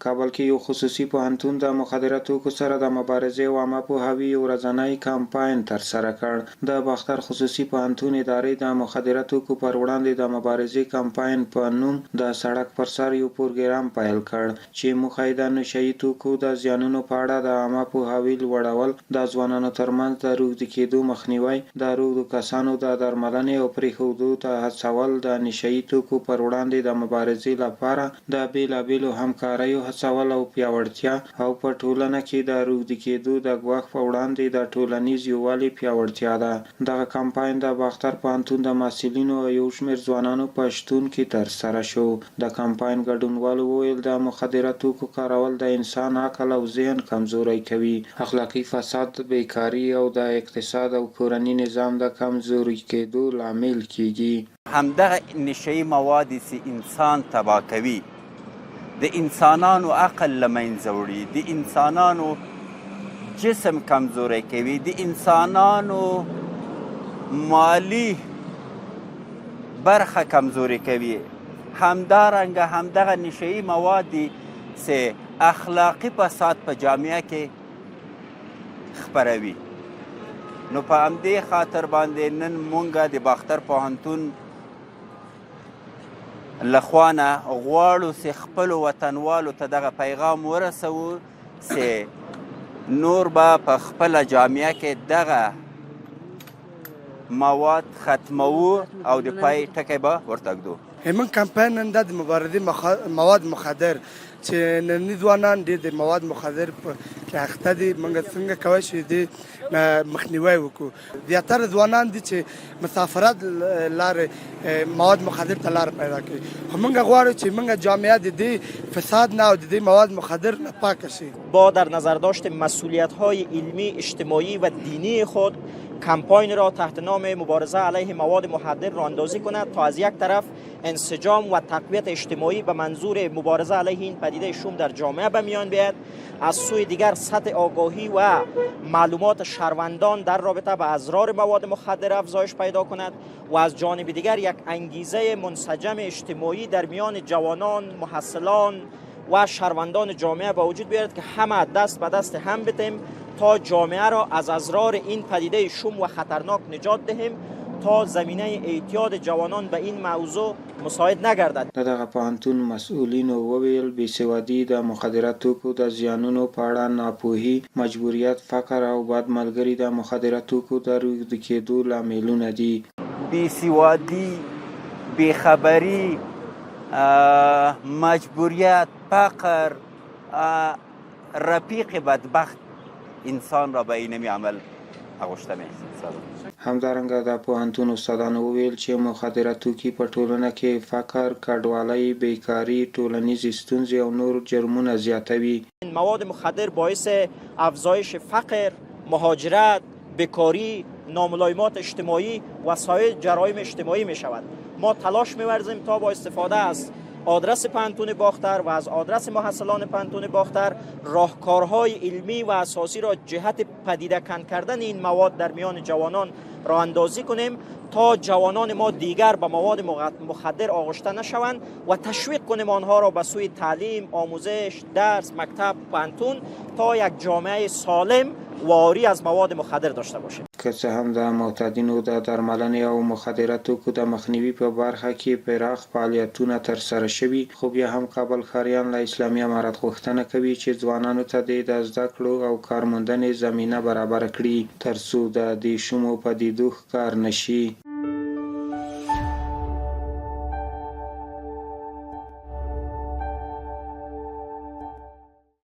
کابل کې یو خصوصي پوهنتون د مخدره توکو سره د مبارزې او عامه پوهاوي ورځنی کمپاین ترسره کړ. د باختر خصوصي پوهنتون ادارې د مخدره توکو پر وړاندې د مبارزې کمپاین په نوم د سړک پر سر یو پروګرام پیل کړ چې موخه یې د نشهیي توکو د زیانونو په اړه د عامه پوهاوي لوړول، د ځوانانو ترمنځ د روږدي کېدو مخنیوی، د روږدو کسانو د درملنې او پرېښودو ته هڅول، د نشهیي توکو پر وړاندې د مبارزې لپاره د بیلابیلو همکاریو هڅول او پیاوړتیا، او په ټولنه کې د روږدي کېدو د ګواښ په وړاندې د ټولنیز یووالي پیاوړتیا ده. دغه کمپاین د باختر پوهنتون د محصلینو او یو شمېر ځوانانو په شتون کې ترسره شو. د کمپاین ګډونوالو وویل د مخدره توکو کارول د انسان عقل او ذهن کمزوری کوي، اخلاقي فساد، بیکاري او د اقتصاد او کورني نظام د کمزوري کېدو لامل کیږي. همدغه نشهیي مواد چې انسان تباه کوي، د انسانانو عقل له منځه وړي، د انسانانو جسم کمزوری کوي، د انسانانو مالی برخه کمزوری کوي. همدارنګه همدغه نشهیي مواد چې اخلاقي فساد په جامعه کې خپروي. نو په همدې خاطر باندې نن مونږ د باختر پوهنتون لخوانه غواړو چې خپلو وطنوالو ته دغه پیغام ورسوو چې نور به په خپله جامعه کې دغه مواد ختموو او د پای ټکی به ورته ږدو. من کمپاین نن د مبارزې مواد مخدر چې ننني ځوانان ډېر د مواد مخدر کې اخته دي، موږ څنګه کولی شو د مخنیوی وکړو. زیاتره ځوانان دي چې مسافرت لارې مواد مخدر ته لار پیدا کوي. خو موږ غواړو چې موږ جامعه د دې فساد نه او د دې مواد مخدر نه پاک شي. با در نظر داشت مسئولیت‌های علمی، اجتماعی و دینی خود کمپاین را تحت نام مبارزه علیه مواد مخدر راه اندازی کند تا از یک طرف انسجام و تقویت اجتماعی به منظور مبارزه علیه این پدیده شوم در جامعه به میان بیاید، از سوی دیگر سطح آگاهی و معلومات شهروندان در رابطه با اضرار مواد مخدر افزایش پیدا کند و از جانب دیگر یک انگیزه منسجم اجتماعی در میان جوانان، محصلان و شهروندان جامعه به وجود بیارد که همه دست به دست هم بتیم تا جامعه را از اضرار این پدیده شوم و خطرناک نجات دهیم تا زمینه اعتیاد جوانان به این موضوع مساعد نگردد. دغه پوهنتون مسؤلینو وویل بېسوادي د مخدره توکو د زیانونو په اړه ناپوهي، مجبوریت، فقر او بد ملګري د مخدره توکو د روږدي کېدو لاملونه دي. بېسوادي، بېخبري، مجبوریت، فقر، رفیق بدبخت انسان را به اینمی عمل اغوشته می‌سازد. همدارنګه د پوهنتون استادانو وویل چې مخدره توکي په ټولنه کې فقر، کډوالۍ، بیکاري، ټولنیز ستونزې او نور جرمونه زیاتوي. مواد مخدر باعث افزایش فقر، مهاجرت، بیکاری، ناملایمات اجتماعی و سایر جرایم اجتماعی می شود. ما تلاش می‌ورزیم تا با استفاده از آدرس پوهنتون باختر و از آدرس محصلان پوهنتون باختر راهکارهای علمی و اساسی را جهت پدیده کن کردن این مواد در میان جوانان راه اندازی کنیم تا جوانان ما دیگر به مواد مخدر آغشته نشوند و تشویق کنیم آنها را به سوی تعلیم، آموزش، درس، مکتب، پوهنتون تا یک جامعه سالم و عاری از مواد مخدر داشته باشیم. که څه هم د معتادینو د درملنې او مخدره توکو د مخنیوي په برخه کې پراخ فعالیتونه ترسره شوي، خو بیا هم کابل ښاریان له اسلامي امارت غوښتنه کوي چې ځوانانو ته د زده کړو او کارموندنې زمینه برابره کړي ترڅو د دې شومو پدیدو ښکار نشي.